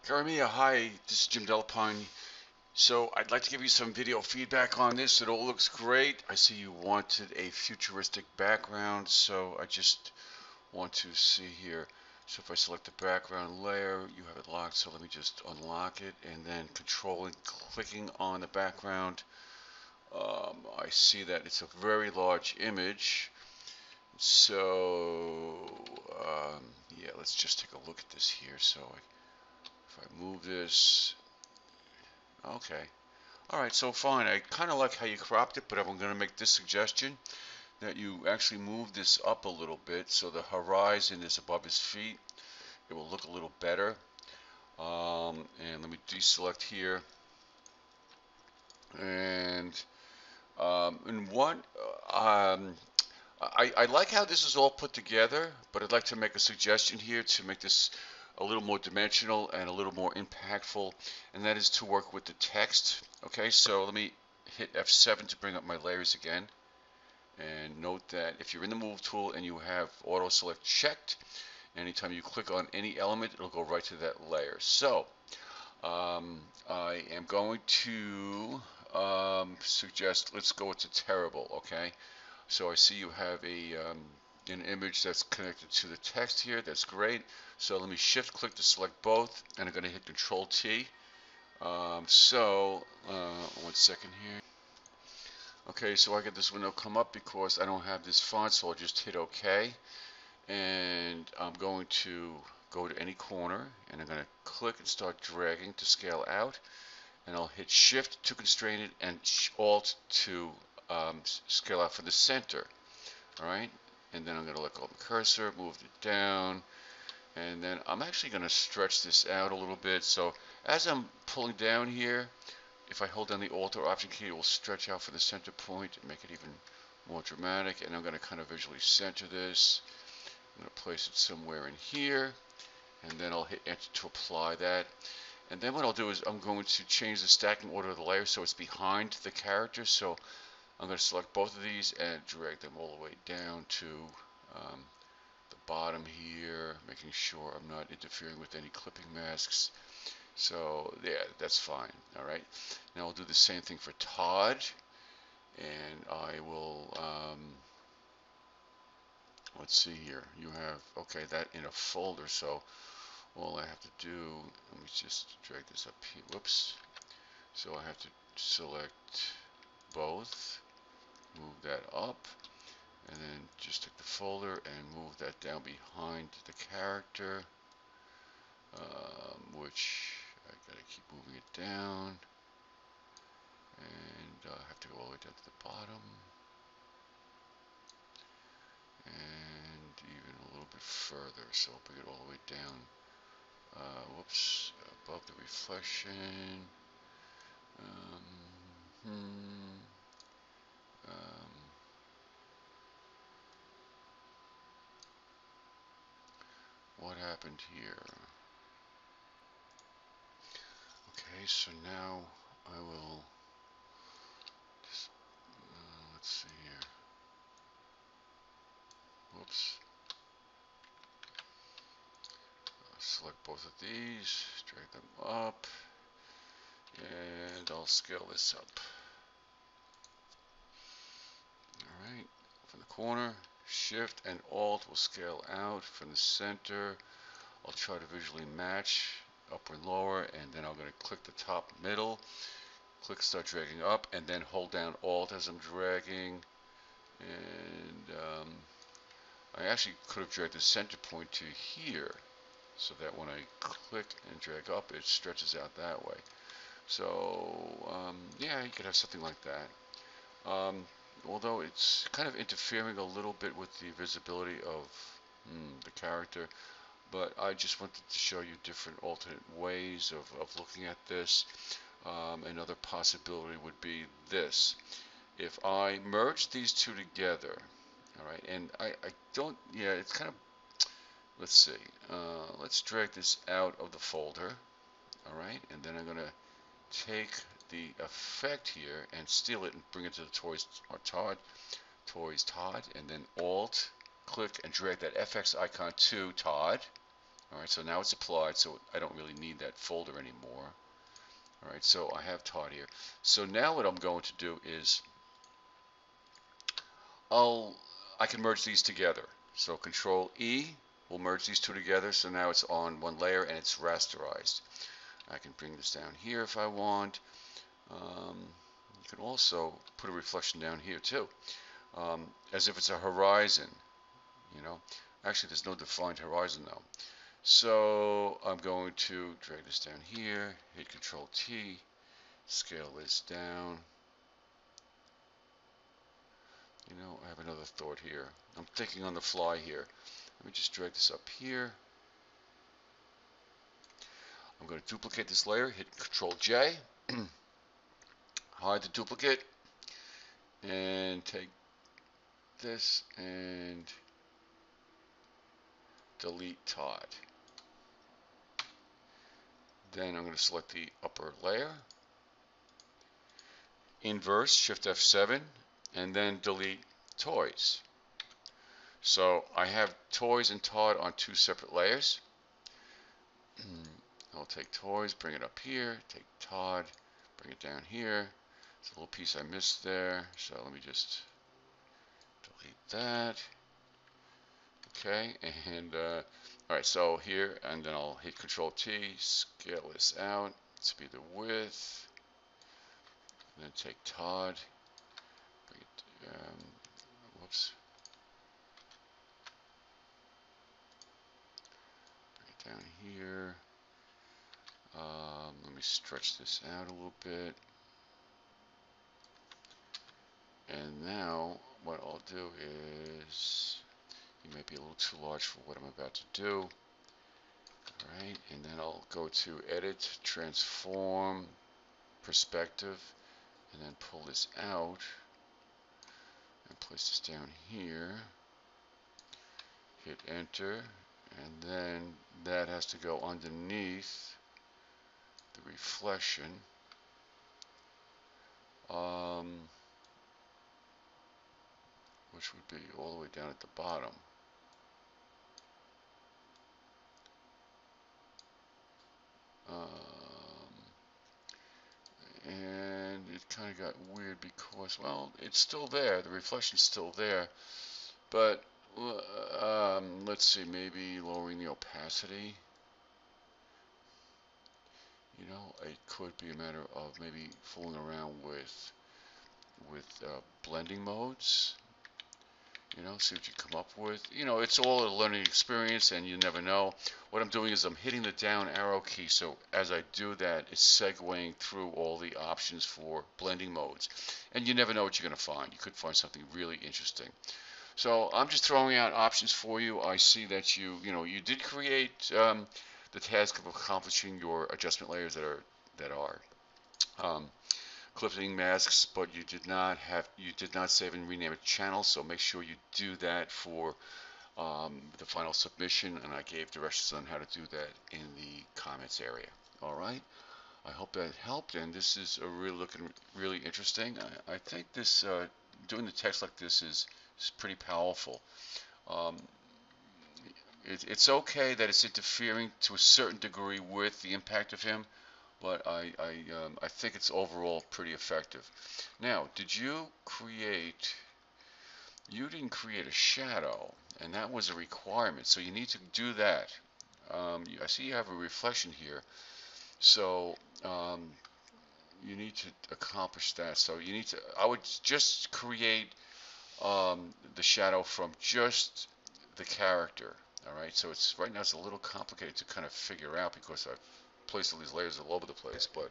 Caramia, hi, this is Jim Delapine. So I'd like to give you some video feedback on this. It all looks great. I see you wanted a futuristic background, so I just want to see here. So if I select the background layer, you have it locked, so let me just unlock it, and then controlling, clicking on the background, I see that it's a very large image. So, yeah, let's just take a look at this here. So if I move this, okay. All right, so fine. I kind of like how you cropped it, but I'm going to make this suggestion that you actually move this up a little bit so the horizon is above his feet. It will look a little better. And let me deselect here. And what I like how this is all put together, but I'd like to make a suggestion here to make this a little more dimensional and a little more impactful, and that is to work with the text. Okay, so let me hit F7 to bring up my layers again. And note that if you're in the move tool and you have auto select checked, anytime you click on any element, it'll go right to that layer. So I am going to suggest, let's go to terrible, okay? So I see you have an image that's connected to the text here. That's great. So let me shift click to select both, and I'm going to hit Control T. One second here. Okay, so I get this window come up because I don't have this font, so I'll just hit OK. And I'm going to go to any corner, and I'm going to click and start dragging to scale out. And I'll hit Shift to constrain it and Alt to scale out for the center. All right, and then I'm going to let go of the cursor, move it down, and then I'm actually going to stretch this out a little bit. So as I'm pulling down here, if I hold down the Alt or Option key, it will stretch out for the center point and make it even more dramatic. And I'm going to kind of visually center this. I'm going to place it somewhere in here, and then I'll hit Enter to apply that. And then what I'll do is I'm going to change the stacking order of the layers so it's behind the character. So I'm going to select both of these and drag them all the way down to um, the bottom here, making sure I'm not interfering with any clipping masks. So yeah, that's fine. All right. Now I'll do the same thing for Todd, and I will. Let's see here. You have okay that in a folder. So all I have to do. Let me just drag this up here. Whoops. So I have to select both, move that up, and then just take the folder and move that down behind the character, which I gotta keep moving it down, and I have to go all the way down to the bottom, and even a little bit further, so I'll bring it all the way down, whoops, above the reflection, um, hmm, um, what happened here? Okay, so now I will just, let's see here. Whoops. Select both of these, drag them up, and I'll scale this up. Alright, from the corner, Shift and Alt will scale out from the center. I'll try to visually match upper and lower, and then I'm going to click the top middle, click start dragging up, and then hold down Alt as I'm dragging. And I actually could have dragged the center point to here, so that when I click and drag up, it stretches out that way. So yeah, you could have something like that. Although it's kind of interfering a little bit with the visibility of the character, but I just wanted to show you different alternate ways of looking at this. Another possibility would be this. If I merge these two together, all right, and I don't, yeah, it's kind of, let's see, let's drag this out of the folder, all right, and then I'm going to take the effect here and steal it and bring it to the Toys Todd, and then Alt, click and drag that FX icon to Todd, Alright, so now it's applied, so I don't really need that folder anymore. Alright, so I have Todd here. So now what I'm going to do is I can merge these together. So Control E will merge these two together, so now it's on one layer and it's rasterized. I can bring this down here if I want. You can also put a reflection down here too, as if it's a horizon, you know. Actually, there's no defined horizon though. So I'm going to drag this down here, hit Control T, scale this down. You know, I have another thought here. I'm thinking on the fly here. Let me just drag this up here. I'm going to duplicate this layer, hit Control J, hide the duplicate, and take this and delete Todd. Then I'm going to select the upper layer, inverse, Shift F7, and then delete toys. So I have toys and Todd on two separate layers. I'll take toys, bring it up here, take Todd, bring it down here. It's a little piece I missed there, so let me just delete that. Okay, and alright, so here, and then I'll hit Control T, scale this out, speed the width, and then take Todd, bring it, whoops, bring it down here. Let me stretch this out a little bit. And now what I'll do is, you may be a little too large for what I'm about to do. Alright, and then I'll go to Edit, Transform, Perspective, and then pull this out and place this down here. Hit Enter, and then that has to go underneath the reflection. Which would be all the way down at the bottom. And it kind of got weird because, well, it's still there. The reflection's still there. But let's see, maybe lowering the opacity. You know, it could be a matter of maybe fooling around with blending modes. You know, see what you come up with. You know, it's all a learning experience, and you never know. What I'm doing is I'm hitting the down arrow key, so as I do that, it's segueing through all the options for blending modes. And you never know what you're going to find. You could find something really interesting. So I'm just throwing out options for you. I see that you did create the task of accomplishing your adjustment layers that are clipping masks, but you did not save and rename a channel. So make sure you do that for the final submission, and I gave directions on how to do that in the comments area. All right. I hope that helped, and this is looking really interesting. I think this doing the text like this is pretty powerful. Um, it's okay that it's interfering to a certain degree with the impact of him, but I think it's overall pretty effective. Now, you didn't create a shadow, and that was a requirement, so you need to do that. I see you have a reflection here, so you need to accomplish that. So I would just create the shadow from just the character. All right, so right now it's a little complicated to kind of figure out because I've placed all these layers all over the place. But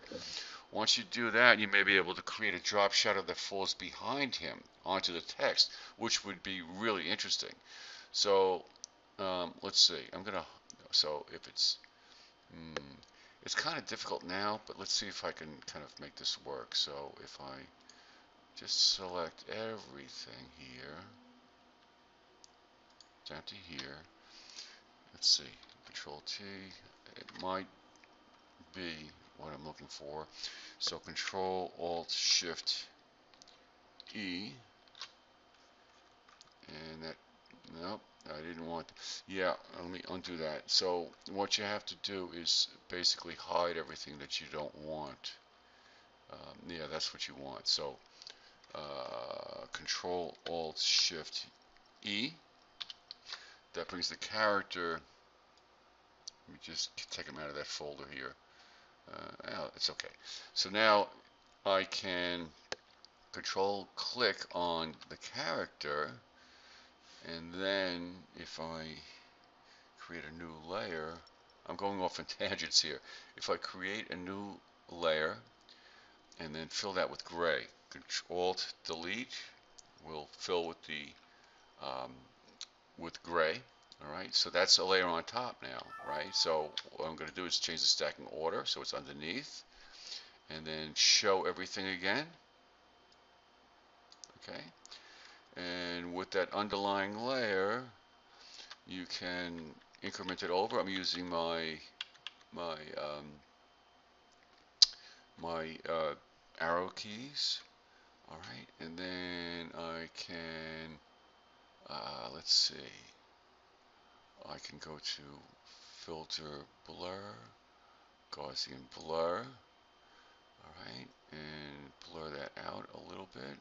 once you do that, you may be able to create a drop shadow that falls behind him onto the text, which would be really interesting. So let's see. So if it's kind of difficult now, but let's see if I can kind of make this work. So if I just select everything here, down to here, let's see, Control T, it might be what I'm looking for. So Control Alt Shift E, and that, nope, I didn't want, yeah, let me undo that. So what you have to do is basically hide everything that you don't want. Yeah, that's what you want. So Control Alt Shift E. That brings the character. Let me just take them out of that folder here. Oh, it's okay. So now I can Control click on the character, and then if I create a new layer, I'm going off in tangents here. If I create a new layer and then fill that with gray, Alt Delete will fill um, with gray. All right, so that's a layer on top now, right? So what I'm going to do is change the stacking order so it's underneath, and then show everything again. Okay, and with that underlying layer, you can increment it over. I'm using my um, my arrow keys. All right, and then I can let's see. I can go to filter blur, Gaussian blur. All right, and blur that out a little bit.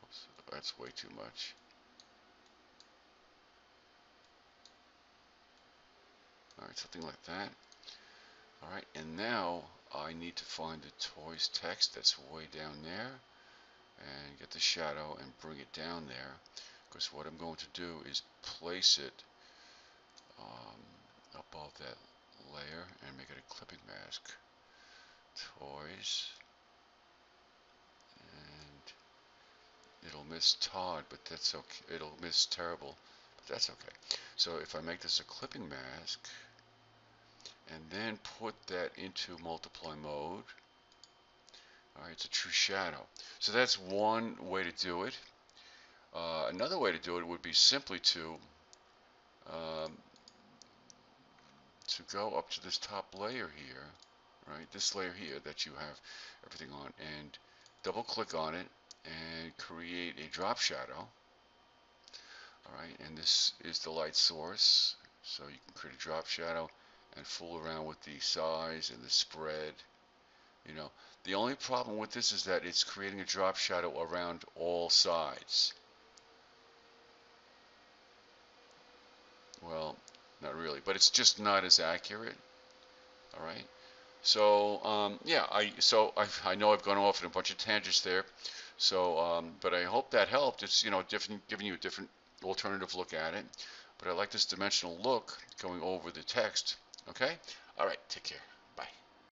Oops, that's way too much. All right, something like that. All right, and now I need to find the toys text that's way down there and get the shadow and bring it down there, because what I'm going to do is place it above that layer and make it a clipping mask. Toys, and it'll miss Todd, but that's okay. It'll miss Terrible, but that's okay. So if I make this a clipping mask and then put that into multiply mode, all right, it's a true shadow. So that's one way to do it. Another way to do it would be simply um, to go up to this top layer here, right? This layer here that you have everything on, and double click on it and create a drop shadow. All right, and this is the light source, so you can create a drop shadow and fool around with the size and the spread. You know, the only problem with this is that it's creating a drop shadow around all sides. Well, not really, but it's just not as accurate. All right. So yeah, I know I've gone off in a bunch of tangents there. So but I hope that helped. It's different, giving you a different alternative look at it. But I like this dimensional look going over the text. Okay. All right. Take care. Bye.